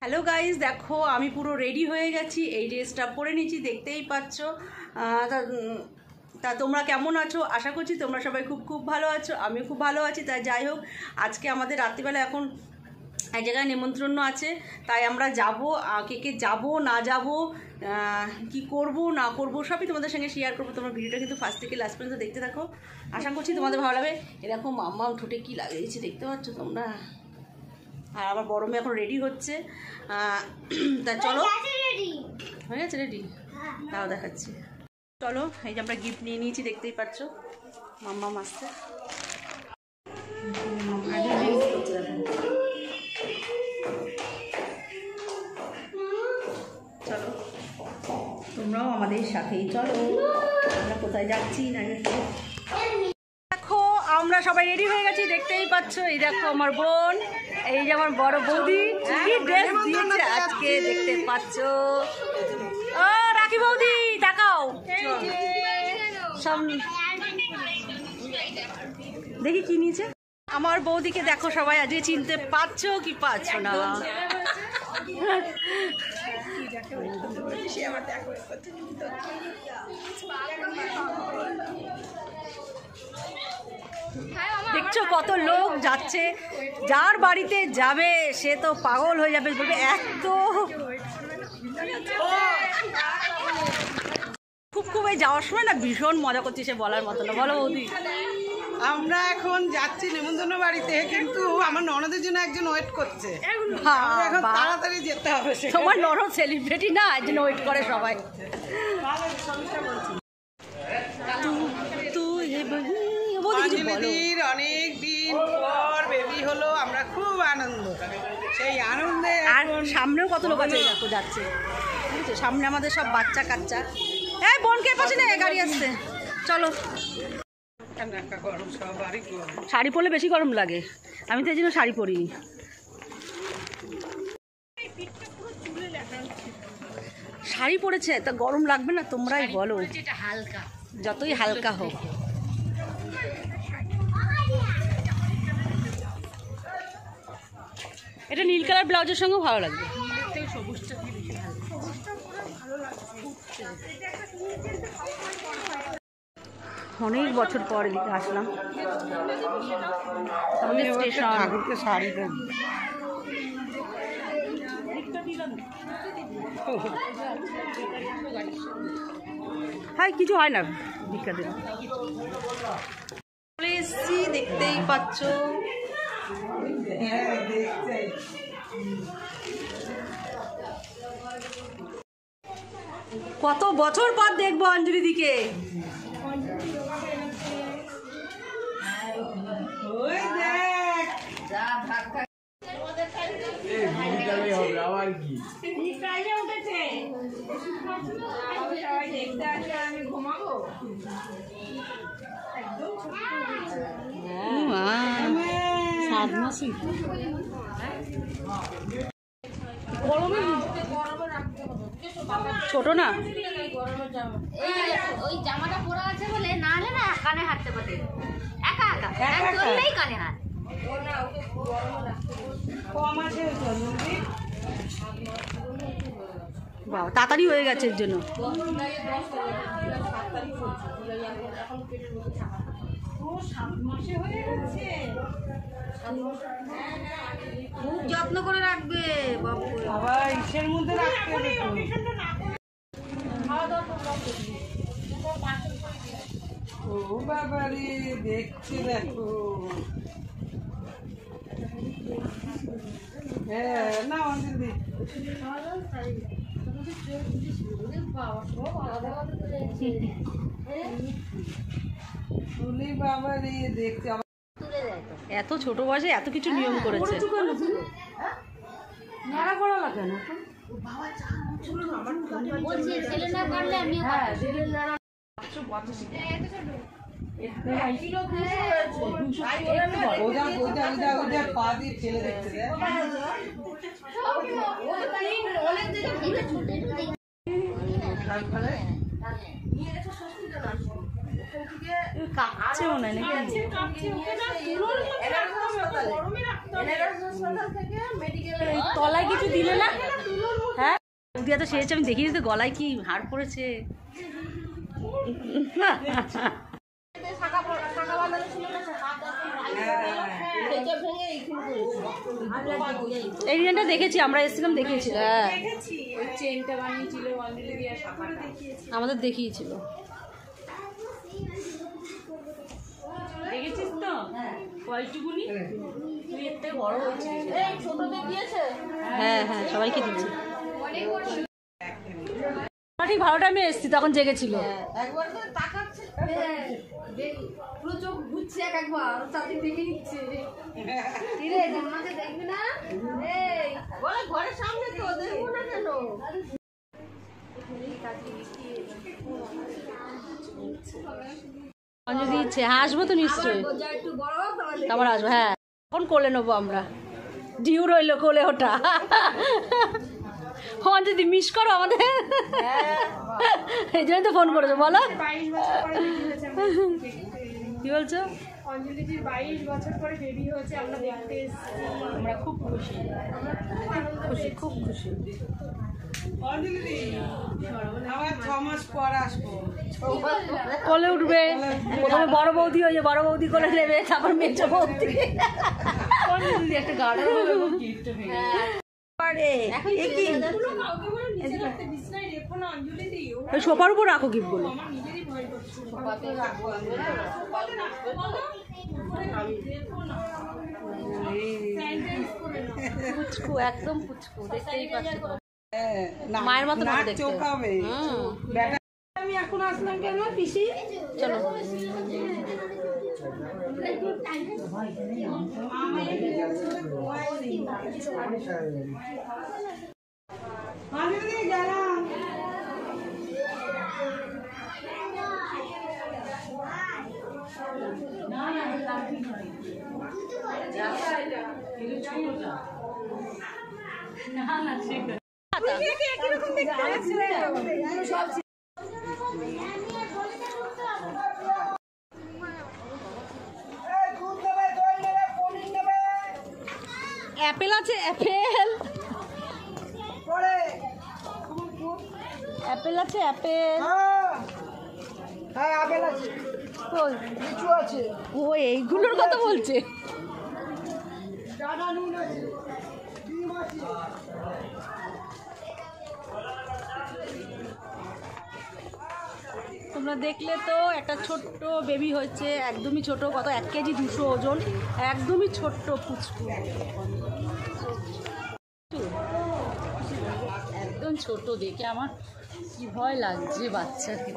Hello guys, দেখো আমি পুরো রেডি হয়ে গেছি। এই ড্রেসটা পরে নিয়েছি, দেখতেই পাচ্ছ। তা তোমরা কেমন আছো? আশা করছি তোমরা সবাই খুব খুব ভালো আছো, আমিও খুব ভালো আছি। তাই যাই হোক, আজকে আমাদের রাত্রিবেলা এখন এক জায়গায় নিমন্ত্রণ আছে, তাই আমরা যাব। কে যাব না যাব, কি করব না করব সবই তোমাদের সঙ্গে শেয়ার করবো। তোমরা ভিডিওটা কিন্তু ফার্স্ট থেকে লাস্ট পর্যন্ত দেখতে থাকো, আশা করছি তোমাদের ভালো লাগবে। এরকম মাম্মা ঠোঁটে কী লাগিয়েছি দেখতে পাচ্ছ তোমরা। আর আমার বড় মেয়ে এখন রেডি হচ্ছে। তা চলো, হয়ে গেছে রেডি, তাও দেখাচ্ছি। চলো, এই যে আমরা গিফট নিয়ে নিয়েছি, দেখতেই পাচ্ছ। মাম্মা আসছে, চলো তোমরাও আমাদের সাথেই চলো। আমরা কোথায় যাচ্ছি না দেখো, আমরা সবাই রেডি হয়ে গেছি, দেখতেই পাচ্ছ। এই দেখো আমার বোন, এই যে আমার বড় বৌদি, কি ড্রেস দিয়েছে আজকে দেখতে পাচ্ছ। ও রাখি বৌদি, তাকাও সামনে, দেখি কি নিয়েছে। আমার বৌদিকে দেখো সবাই আজকে চিনতে পারছো কি পারছো না? দেখছো কত লোক যাচ্ছে, যার বাড়িতে যাবে সে তো পাগল হয়ে যাবে, বলবে এত খুব এই যাওয়ার সময় না ভীষণ মজা করছি, সে বলার মতো না। বলো বৌদি। আমরা এখন যাচ্ছি নেমন্তন্ন বাড়িতে, কিন্তু আমার ননদের জন্য একজন ওয়েট করছে, এখন তাড়াতাড়ি যেতে হবে। তোমার ননদ সেলিব্রিটি না, এর জন্য ওয়েট করে সবাই। অনেক দিন পর বেবি হলো, আমরা খুব আনন্দ, সেই আনন্দে। আর সামনেও কত লোক আছে দেখো যাচ্ছে, বুঝছো? সামনে আমাদের সব বাচ্চা কাচ্চা। এই বোনকে পাশে না গাড়ি আসছে, চলো। শাড়ি পরলে বেশি গরম লাগে, আমি তো এই জন্য শাড়ি পরিনি। শাড়ি পরেছে তা গরম লাগবে না? তোমরাই বলো, যতই হালকা হোক। এটা নীল কালার ব্লাউজের সঙ্গেও ভালো লাগবে। অনেক বছর পর এদিকে আসলাম, আমাদের স্টেশন। ঠাকুরকে শাড়ি দেন, হ্যাঁ কিছু হয় না ভিক্ষা দিন। চলে এসছি, দেখতেই পাচ্ছ। কত বছর পর দেখবো অঞ্জলি দিকে। ছোট না ওই জামাটা পরা আছে বলে, না হলে না কানে হাঁটতে পারে একা একা চললেই কানে হাত। বাবা তাড়াতাড়ি হয়ে গেছে এর জন্য। খুব যত্ন করে রাখবে বাবা, ইসের মধ্যে রাখতে হবে। ও বাবা রে, দেখছি দেখো। হ্যাঁ না অঞ্জলি, বাবা রে দেখছি। এত ছোট বয়সে এত কিছু নিয়ম করেছে। নাড়া করা লাগে না পা দিয়ে ফেলে দেখতে কাঁপছে মনে হয় নাকি। এই তলায় কিছু দিলে না? হ্যাঁ বৌদি তো সেরেছে, আমি দেখিনি তো গলায় কি হাড় পড়েছে। এই ডিজাইনটা দেখেছি, আমরা এসেছিলাম দেখিয়েছিল। হ্যাঁ আমাদের দেখিয়েছিল। দেখেছিস তো কয়টুকুনি? তুই এর থেকে বড় হয়েছিস। হ্যাঁ হ্যাঁ সবাইকে দিচ্ছি। ঠিক ভালো টাইমে এসছি, তখন জেগেছিল। পুরো চোখ ঘুরছে একবার, চাকরি দেখে নিচ্ছে। দেখবি না ঘরের সামনে তো দেখবো না কেন? যদি ইচ্ছে হ্যাঁ আসবো তো নিশ্চয়ই, আবার আসবো। হ্যাঁ এখন কোলে নেবো আমরা, ডিউ রইলো কোলে ওটা। ফোন যদি মিস করো আমাদের, এই জন্য তো ফোন করেছো। বলো কি বলছো? অঞ্জলিজির 22 বছর পরে বেবি হয়েছে, আমরা দেখতে এসেছি। আমরা খুব খুশি, খুশি খুব খুশি। আবার 6 মাস পর আসবো। কোলে উঠবে, প্রথমে বড় বৌদি হয়ে, বড় বৌদি কোলে নেবে, তারপর মেজো বৌদি। একটা গার্ডেন সোফার উপর রাখো গিফট গুলো। পুচকু, একদম পুচকু, দেখতেই পাচ্ছি। মায়ের মতো দেখতে। আমি এখন আসলাম কেন পিসি? চলো গেলাম। অ্যাপেল আছে, অ্যাপেল অ্যাপেল আছে, অ্যাপেল। হ্যাঁ আপেল আছে, কই লিচু আছে, ও এইগুলোর কথা বলছে। ডাটা নুন আছে, ডিম আছে। তোমরা দেখলে তো একটা ছোট্ট বেবি হয়েছে, একদমই ছোট, কত 1 কেজি 200 ওজন, একদমই ছোট্ট পুচকু, একদম ছোট। দেখে আমার কি ভয় লাগছে বাচ্চাকে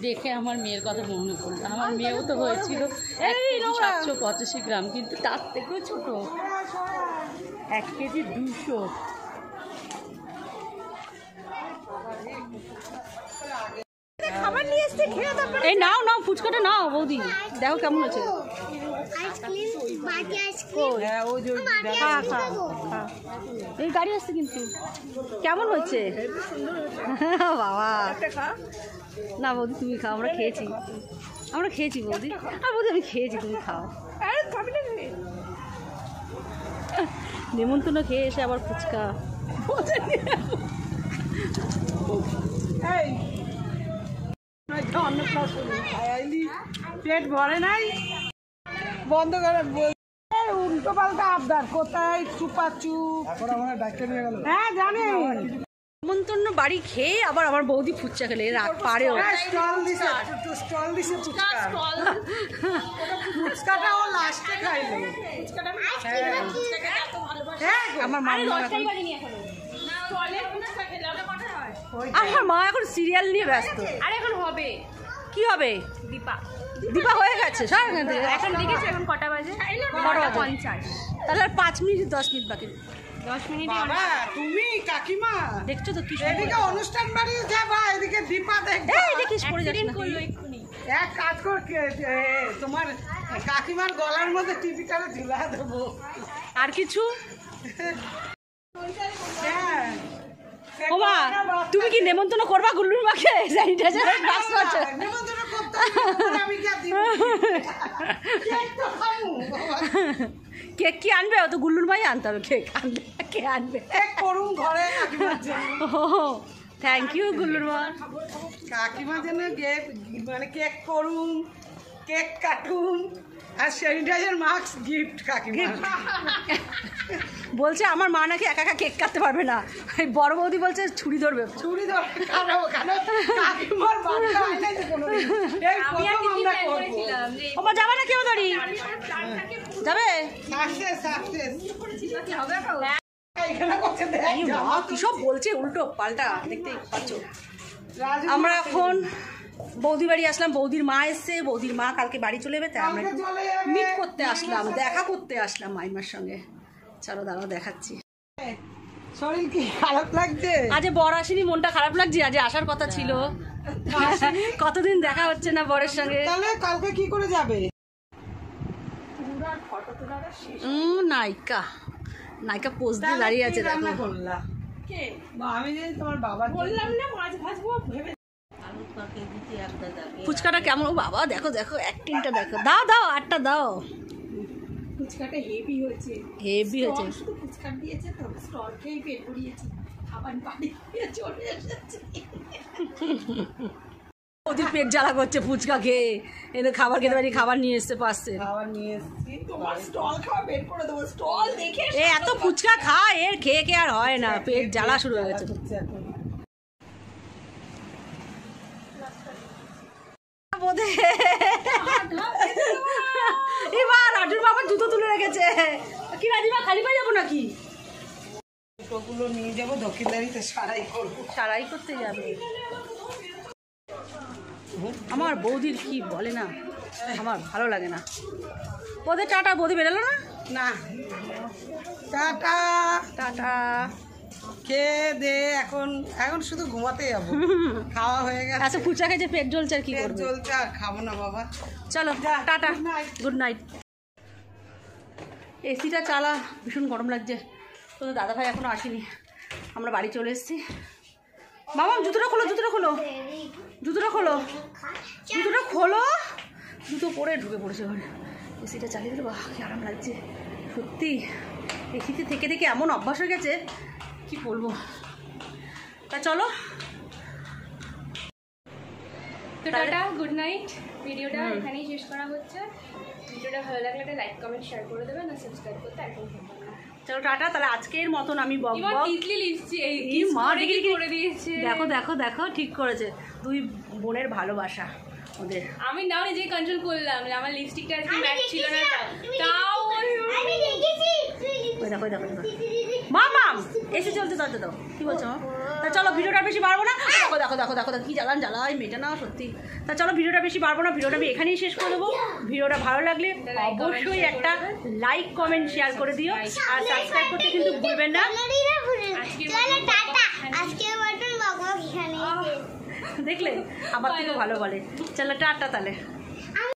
দেখে, আমার মেয়ের কথা মনে পড়লো। আমার মেয়েও তো হয়েছিল 1 কেজি 785 গ্রাম, কিন্তু তার থেকেও ছোট, 1 কেজি 200। এই নাও নাও ফুচকাটা নাও বৌদি, দেখো কেমন আছে। এই গাড়ি আসছে কিন্তু, কেমন হচ্ছে বাবা? না বৌদি তুমি খাও, আমরা খেয়েছি, আমরা খেয়েছি বৌদি। আর বৌদি আমি খেয়েছি, তুমি খাও। নেমন্তন্ন খেয়ে এসে আবার ফুচকা। পেট ভরে নাই, বন্ধ করে উল্টো পাল্টা আবদার, কোথায় চুপাচুপ। হ্যাঁ জানি, নেমন্তন্ন বাড়ি খেয়ে আবার আমার বৌদি ফুচকা খেলে রাগ পারেও। স্টল দিছে, স্টল দিছে ফুচকাটা ও লাস্টে খাইলো। হ্যাঁ আমার মা, আমার মা এখন সিরিয়াল নিয়ে ব্যস্ত। আর এখন হবে কি হবে? দীপা দীপা হয়ে গেছে সব এখান থেকে। এখন দেখেছি এখন কটা বাজে? 50। তাহলে আর 5 মিনিট 10 মিনিট বাকি। 10 মিনিট। বাবা তুমি কাকিমা দেখছো তো কি এদিকে অনুষ্ঠান বাড়ি যাবা, এদিকে দীপা দেখবে। এই দেখিস পড়ে যাস না। করলো এক্ষুনি। এক কাজ কর, তোমার কাকিমার গলার মধ্যে টিপিটা ঝুলা দেবো। আর কিছু? হ্যাঁ ওমা তুমি কি নেমন্তন্ন করবা গুল্লুর মাকে? স্যানিটাইজার বাক্স আছে, নিমন্ত্রণ করতে তো আমি কি আর দিব কেক তো খাবো কেক কি আনবে? ও তো গুল্লুর ভাই আনতে হবে কেক। আনবে কে আনবে? কেক করুন ঘরে কাকিমার জন্য ও থ্যাংক ইউ গুল্লুর মা। কাকিমার জন্য মানে কেক করুন, কেক কাটুন আর স্যানিটাইজার মাস্ক গিফট কাকিমা। বলছে আমার মা নাকি একা একা কেক কাটতে পারবে না, এই বড় বৌদি বলছে ছুরি ধরবে। ছুরি ধরে কাটাবো কেন? কাকিমার বাচ্চা হয় নাই তো কোনোদিন। এই প্রথম আমরা করবো। ও মা যাবে না কেউ ধরি যাবে? সাকসেস সাকসেস এখানে করতে দেয় এই মা কি সব বলছে উল্টো পাল্টা, দেখতেই পাচ্ছ। রাজু আমরা এখন বৌদি বাড়ি আসলাম, বৌদির মা এসছে, বৌদির মা কালকে বাড়ি চলে যাবে, তাই আমরা কালকে চলে যাবে। মিট করতে আসলাম, দেখা করতে আসলাম মাইমার সঙ্গে। চলো দাঁড়াও দেখাচ্ছি। শরীর কি খারাপ লাগছে? আজ বর আসেনি, মনটা খারাপ লাগছে। আজ আসার কথা ছিল, কতদিন দেখা হচ্ছে না বরের সঙ্গে। তাহলে কালকে কি করে যাবে? নায়িকা নায়িকা পোজ দিয়ে দাঁড়িয়ে আছে দেখো। করলা কে? আমি জানি তোমার বাবা বললাম না মাছ ভাজবো ভেবে। ফুচকাটা কেমন? ও বাবা দেখো দেখো অ্যাক্টিংটা দেখো। দাও দাও আটটা দাও। ফুচকাটা হেভি হয়েছে, হেভি হয়েছে। শুধু ফুচকা দিয়েছে তো স্টল খেয়ে পেট ভরিয়েছে, খাবার বাড়ি দিয়ে চলে এসেছে। ওদের পেট জ্বালা করছে ফুচকা খেয়ে, এনে খাবার খেতে পারি, খাবার নিয়ে এসছে পাশে। খাবার নিয়ে এসেছি তোমার স্টল খাওয়া বের করে দেবো, স্টল দেখে এ এত ফুচকা খায়, এর খেয়ে খেয়ে আর হয় না, পেট জ্বালা শুরু হয়ে গেছে। বোধে এবার রাজুর বাবা জুতো তুলে রেখেছে। কি রাজিমা খালি পায়ে যাবো নাকি? জুতোগুলো নিয়ে যাবো দক্ষিণদারিতে সারাই করবো। সারাই করতে যাবে। আমার বৌদির কি বলে না, আমার ভালো লাগে না। বৌদি টাটা, বৌদি বেরোলো না। না টাটা টাটা। খেয়ে দে এখন এখন শুধু ঘুমাতে যাবো। খাওয়া হয়ে গেছে, আচ্ছা ফুচকা খেয়েছে, পেট জ্বলছে আর কি পেট করবে। জ্বলছে আর খাবো না বাবা। চলো টাটা, গুড নাইট। এসিটা চালা, ভীষণ গরম লাগছে। তো দাদা ভাই এখনো আসেনি, আমরা বাড়ি চলে এসেছি। মামা জুতোটা খোলো, জুতোটা খোলো, জুতোটা খোলো, জুতোটা খোলো। জুতো পরে ঢুকে পড়েছে ঘরে। এসিটা চালিয়ে দিল, বাহ কি আরাম লাগছে সত্যি। এসিতে থেকে থেকে এমন অভ্যাস হয়ে গেছে কি বলবো। তা চলো তো টাটা, গুড নাইট। ভিডিওটা এখানেই শেষ করা হচ্ছে। ভিডিওটা ভালো লাগলে একটা লাইক কমেন্ট শেয়ার করে দেবেন আর সাবস্ক্রাইব করতে একদম ভুলবেন না। চলো টাটা। তাহলে আজকের মতন আমি বক ইমন বক। তিতলি লিপস্টিক এই এই মা ডিগ্রি ডিগ্রি করে দিয়েছে। দেখো দেখো দেখো ঠিক করেছে। দুই বোনের ভালোবাসা ওদের। আমি নাও নিজেই কন্ট্রোল করলাম, আমার লিপস্টিকটা আজকে ম্যাচ ছিল না তাও আমি দেখেছি ওই দেখো দেখো দেখো মাম এসে চলতে চলতে দাও। কি বলছো মা? তা চলো ভিডিওটা বেশি বাড়বো না। দেখো দেখো দেখো দেখো দেখো কি জ্বালান জ্বালাই মেয়েটা না সত্যি। তা চলো ভিডিওটা বেশি বাড়বো না, ভিডিওটা আমি এখানেই শেষ করে দেবো। ভিডিওটা ভালো লাগলে অবশ্যই একটা লাইক কমেন্ট শেয়ার করে দিও আর সাবস্ক্রাইব করতে কিন্তু ভুলবেন না। চলো টাটা, আজকের মতন বকবক এখানেই শেষ। দেখলে আমার থেকে ভালো বলে। চলো টাটা তাহলে।